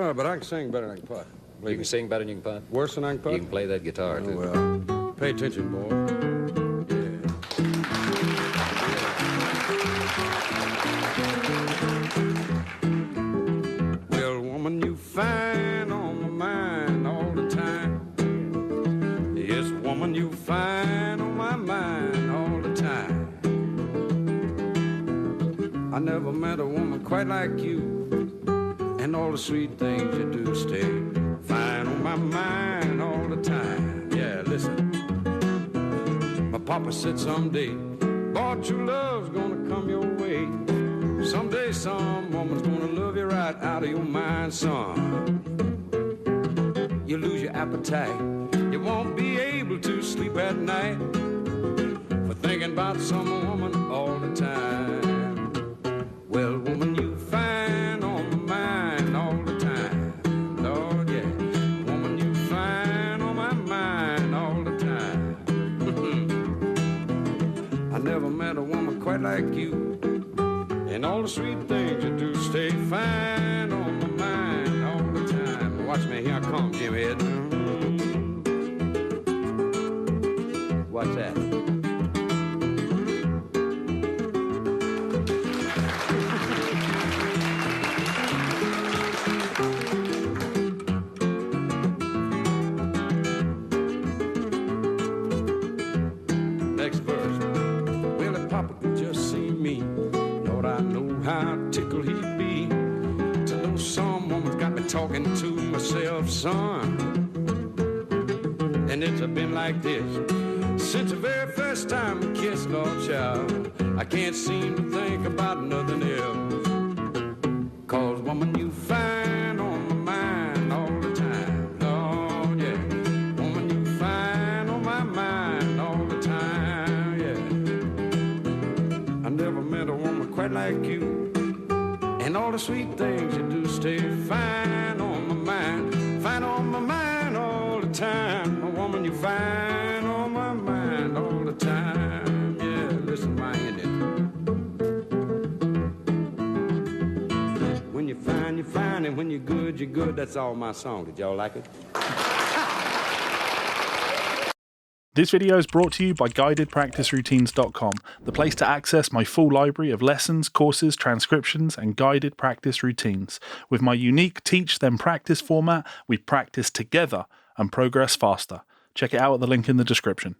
But I can sing better than I can putt. You can sing better than you can putt? Worse than I can putt? You can play that guitar, Oh, too. well, pay attention, boy. Yeah. Well, woman, you fine on my mind all the time. Yes, woman, you fine on my mind all the time. I never met a woman quite like you. And all the sweet things you do stay fine on my mind all the time. Yeah, listen. My papa said someday, boy, true love's gonna come your way. Someday some woman's gonna love you right out of your mind, son. You lose your appetite. You won't be able to sleep at night for thinking about some woman all the time. Well, woman, you fine on my mind all the time. Lord, yeah. Woman, you fine on my mind all the time. I never met a woman quite like you. And all the sweet things you do stay fine on my mind all the time. Watch me, here I come, Jimmy Ed. Watch that. Next verse. Well, if Papa could just see me, Lord, I know how tickled he'd be to know some woman's got me talking to myself, son. And it's been like this since the very first time we kissed, Lord child. I can't seem to think about nothing else. 'Cause woman, you fine on my mind all the time, Lord, yeah. Woman, you fine on my mind all the time, yeah. I never met a woman quite like you. And all the sweet things you do stay fine on my mind all the time. A woman, you fine on my mind all the time. Yeah, listen, my Indian. When you're fine, you're fine, and when you're good, you're good. That's all my song. Did y'all like it? This video is brought to you by guidedpracticeroutines.com, the place to access my full library of lessons, courses, transcriptions, and guided practice routines. With my unique teach then practice format, we practice together and progress faster. Check it out at the link in the description.